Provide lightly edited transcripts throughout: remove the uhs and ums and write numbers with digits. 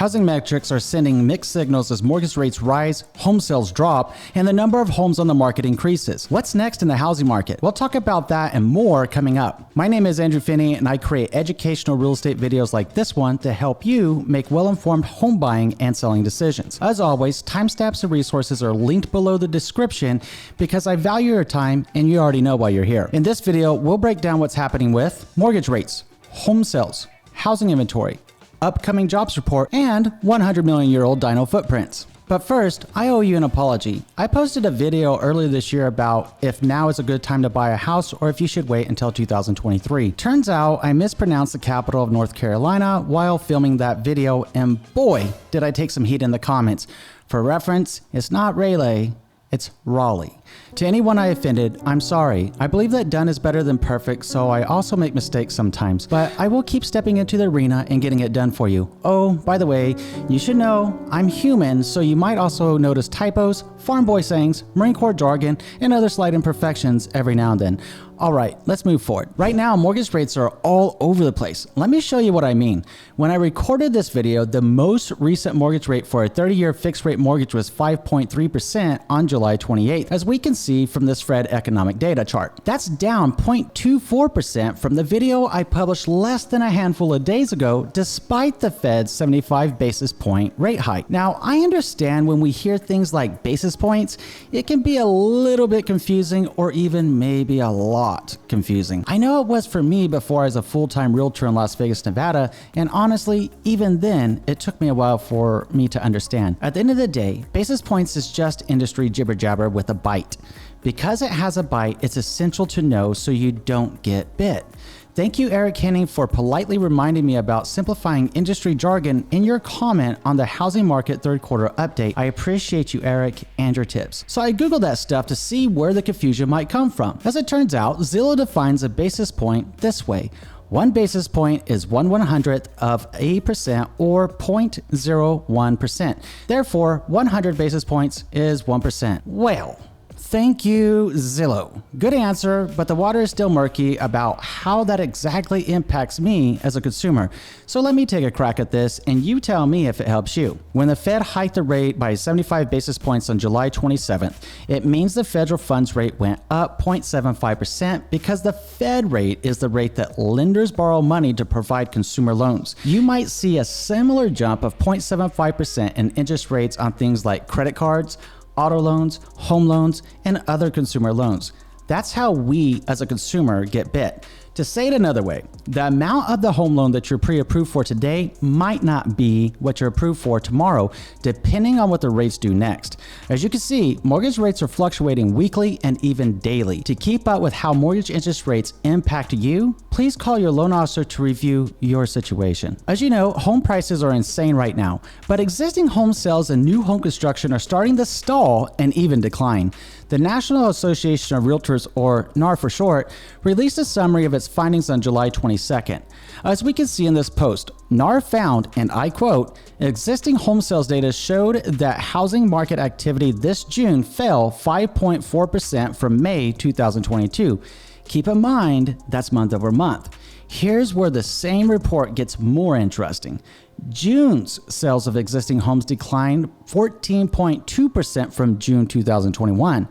Housing metrics are sending mixed signals as mortgage rates rise, home sales drop, and the number of homes on the market increases. What's next in the housing market? We'll talk about that and more coming up. My name is Andrew Finney, and I create educational real estate videos like this one to help you make well-informed home buying and selling decisions. As always, timestamps and resources are linked below the description because I value your time and you already know why you're here. In this video, we'll break down what's happening with mortgage rates, home sales, housing inventory, upcoming jobs report, and 100 million year old Dino footprints. But first, I owe you an apology. I posted a video earlier this year about if now is a good time to buy a house or if you should wait until 2023. Turns out I mispronounced the capital of North Carolina while filming that video, and boy, did I take some heat in the comments. For reference, it's not Raleigh, it's Raleigh. To anyone I offended, I'm sorry. I believe that done is better than perfect, so I also make mistakes sometimes, but I will keep stepping into the arena and getting it done for you. Oh, by the way, you should know I'm human, so you might also notice typos, farm boy sayings, Marine Corps jargon, and other slight imperfections every now and then. All right, let's move forward. Right now, mortgage rates are all over the place. Let me show you what I mean. When I recorded this video, the most recent mortgage rate for a 30-year fixed rate mortgage was 5.3% on July 28th, as we can see from this Fed economic data chart. That's down 0.24% from the video I published less than a handful of days ago, despite the Fed's 75 basis point rate hike. Now, I understand when we hear things like basis points, it can be a little bit confusing or even maybe a lot confusing. I know it was for me before I was a full-time realtor in Las Vegas, Nevada, and honestly, even then, it took me a while for me to understand. At the end of the day, basis points is just industry jibber-jabber with a bite. Because it has a bite, it's essential to know so you don't get bit. Thank you, Eric Henning, for politely reminding me about simplifying industry jargon in your comment on the housing market third quarter update. I appreciate you, Eric, and your tips. So I Googled that stuff to see where the confusion might come from. As it turns out, Zillow defines a basis point this way. 1 basis point is 1/100th of a percent or 0.01%. Therefore, 100 basis points is 1%. Well, thank you, Zillow. Good answer, but the water is still murky about how that exactly impacts me as a consumer. So let me take a crack at this and you tell me if it helps you. When the Fed hiked the rate by 75 basis points on July 27th, it means the federal funds rate went up 0.75% because the Fed rate is the rate that lenders borrow money to provide consumer loans. You might see a similar jump of 0.75% in interest rates on things like credit cards, auto loans, home loans, and other consumer loans. That's how we as a consumer get bit. To say it another way, the amount of the home loan that you're pre-approved for today might not be what you're approved for tomorrow, depending on what the rates do next. As you can see, mortgage rates are fluctuating weekly and even daily. To keep up with how mortgage interest rates impact you, please call your loan officer to review your situation. As you know, home prices are insane right now, but existing home sales and new home construction are starting to stall and even decline. The National Association of Realtors, or NAR for short, released a summary of its findings on July 22nd. As we can see in this post, NAR found, and I quote, existing home sales data showed that housing market activity this June fell 5.4% from May 2022. Keep in mind, that's month over month. Here's where the same report gets more interesting. June's sales of existing homes declined 14.2% from June 2021.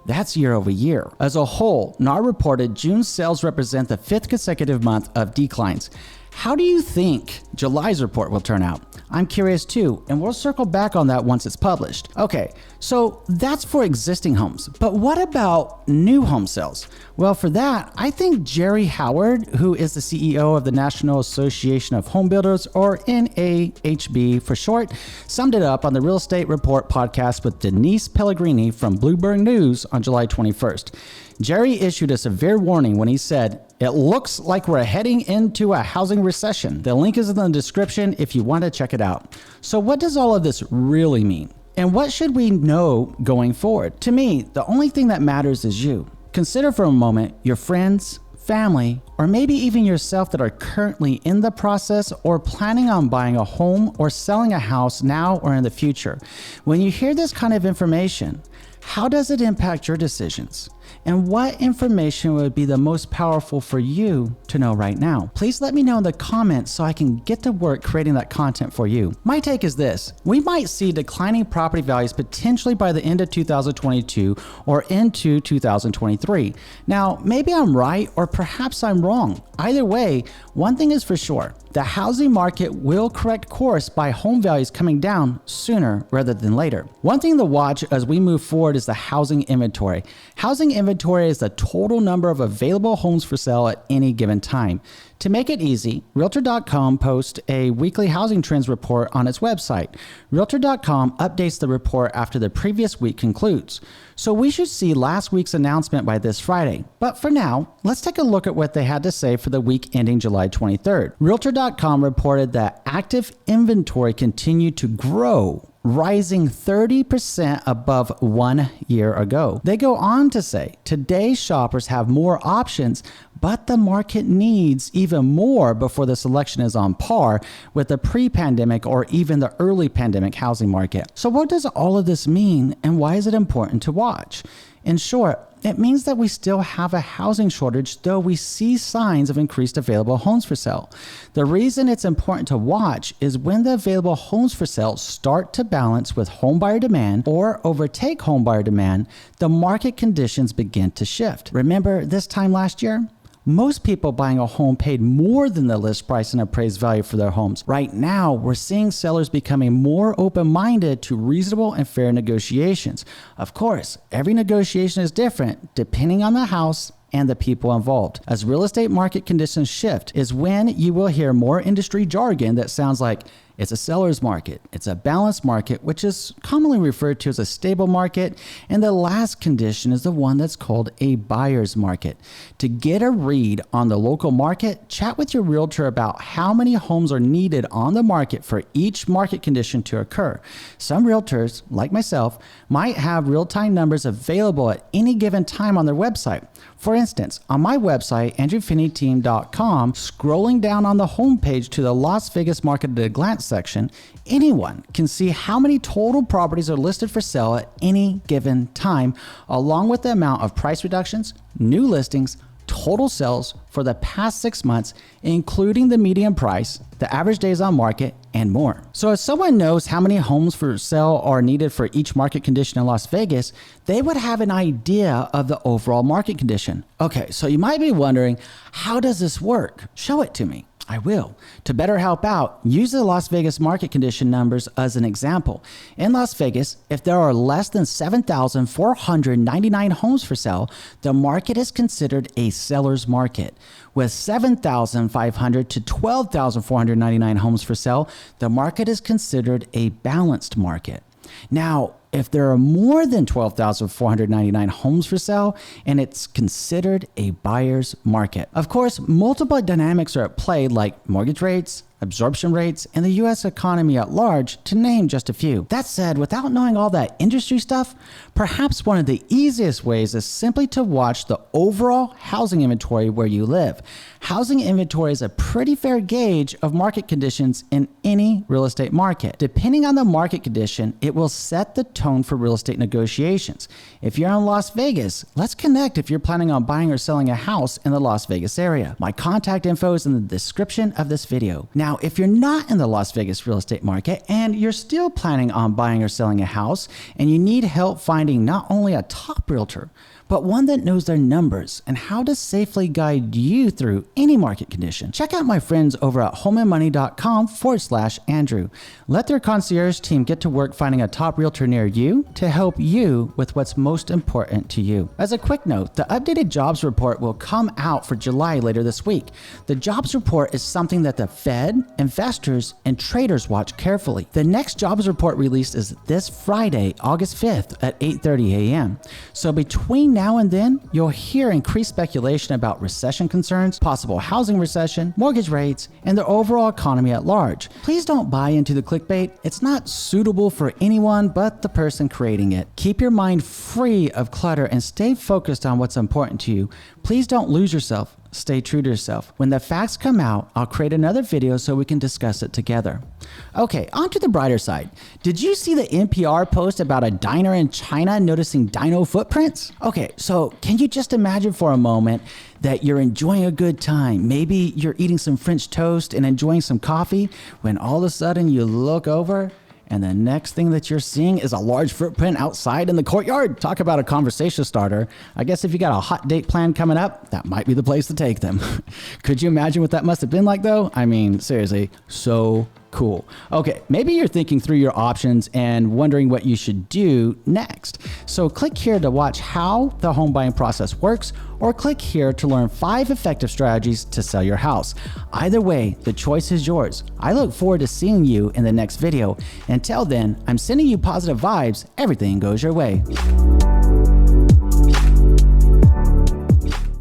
That's year over year. As a whole, NAR reported June's sales represent the 5th consecutive month of declines. How do you think July's report will turn out? I'm curious too, and we'll circle back on that once it's published. Okay, so that's for existing homes, but what about new home sales? Well, for that, I think Jerry Howard, who is the CEO of the National Association of Home Builders, or NAHB for short, summed it up on the Real Estate Report podcast with Denise Pellegrini from Bloomberg News on July 21st. Jerry issued a severe warning when he said, "It looks like we're heading into a housing recession." The link is in the description if you want to check it out. So what does all of this really mean? And what should we know going forward? To me, the only thing that matters is you. Consider for a moment your friends, family, or maybe even yourself that are currently in the process or planning on buying a home or selling a house now or in the future. When you hear this kind of information, how does it impact your decisions? And what information would be the most powerful for you to know right now? Please let me know in the comments so I can get to work creating that content for you. My take is this: we might see declining property values potentially by the end of 2022 or into 2023. Now, maybe I'm right or perhaps I'm wrong. Either way, one thing is for sure: the housing market will correct course by home values coming down sooner rather than later. One thing to watch as we move forward is the housing inventory. Housing inventory is the total number of available homes for sale at any given time. To make it easy, Realtor.com posts a weekly housing trends report on its website. Realtor.com updates the report after the previous week concludes. So we should see last week's announcement by this Friday. But for now, let's take a look at what they had to say for the week ending July 23rd. Realtor.com reported that active inventory continued to grow, rising 30% above 1 year ago. They go on to say, today's shoppers have more options, but the market needs even more before the selection is on par with the pre-pandemic or even the early pandemic housing market. So what does all of this mean, and why is it important to watch? In short, it means that we still have a housing shortage, though we see signs of increased available homes for sale. The reason it's important to watch is when the available homes for sale start to balance with homebuyer demand or overtake homebuyer demand, the market conditions begin to shift. Remember this time last year? Most people buying a home paid more than the list price and appraised value for their homes. Right now, we're seeing sellers becoming more open-minded to reasonable and fair negotiations. Of course, every negotiation is different depending on the house and the people involved. As real estate market conditions shift is when you will hear more industry jargon that sounds like it's a seller's market, it's a balanced market, which is commonly referred to as a stable market, and the last condition is the one that's called a buyer's market. To get a read on the local market, chat with your realtor about how many homes are needed on the market for each market condition to occur. Some realtors, like myself, might have real-time numbers available at any given time on their website. For instance, on my website, andrewfinneyteam.com, scrolling down on the homepage to the Las Vegas Market at a Glance section, anyone can see how many total properties are listed for sale at any given time, along with the amount of price reductions, new listings, total sales for the past 6 months, including the median price, the average days on market, and more. So if someone knows how many homes for sale are needed for each market condition in Las Vegas, they would have an idea of the overall market condition. Okay, so you might be wondering, how does this work? Show it to me. I will. To better help out, use the Las Vegas market condition numbers as an example. In Las Vegas, if there are less than 7,499 homes for sale, the market is considered a seller's market. With 7,500 to 12,499 homes for sale, the market is considered a balanced market. Now, if there are more than 12,499 homes for sale, and it's considered a buyer's market. Of course, multiple dynamics are at play, like mortgage rates, absorption rates, and the U.S. economy at large, to name just a few. That said, without knowing all that industry stuff, perhaps one of the easiest ways is simply to watch the overall housing inventory where you live. Housing inventory is a pretty fair gauge of market conditions in any real estate market. Depending on the market condition, it will set the tone for real estate negotiations. If you're in Las Vegas, let's connect if you're planning on buying or selling a house in the Las Vegas area. My contact info is in the description of this video. Now, if you're not in the Las Vegas real estate market and you're still planning on buying or selling a house, and you need help finding not only a top realtor, but one that knows their numbers and how to safely guide you through any market condition, check out my friends over at homeandmoney.com/Andrew. Let their concierge team get to work finding a top realtor near you to help you with what's most important to you. As a quick note, the updated jobs report will come out for July later this week. The jobs report is something that the Fed, investors, and traders watch carefully. The next jobs report release is this Friday, August 5th at 8:30 a.m. So between now and then, you'll hear increased speculation about recession concerns, possible housing recession, mortgage rates, and the overall economy at large. Please don't buy into the clickbait. It's not suitable for anyone but the person creating it. Keep your mind free of clutter and stay focused on what's important to you. Please don't lose yourself Stay true to yourself. When the facts come out, I'll create another video so we can discuss it together. Okay, on to the brighter side. Did you see the NPR post about a diner in China noticing dino footprints? Okay, so can you just imagine for a moment that you're enjoying a good time? Maybe you're eating some French toast and enjoying some coffee when all of a sudden you look over and the next thing that you're seeing is a large footprint outside in the courtyard. Talk about a conversation starter. I guess if you got a hot date plan coming up, that might be the place to take them. Could you imagine what that must have been like though? I mean, seriously, so cool. Okay, maybe you're thinking through your options and wondering what you should do next. So click here to watch how the home buying process works, or click here to learn 5 effective strategies to sell your house. Either way, the choice is yours. I look forward to seeing you in the next video. Until then, I'm sending you positive vibes. Everything goes your way.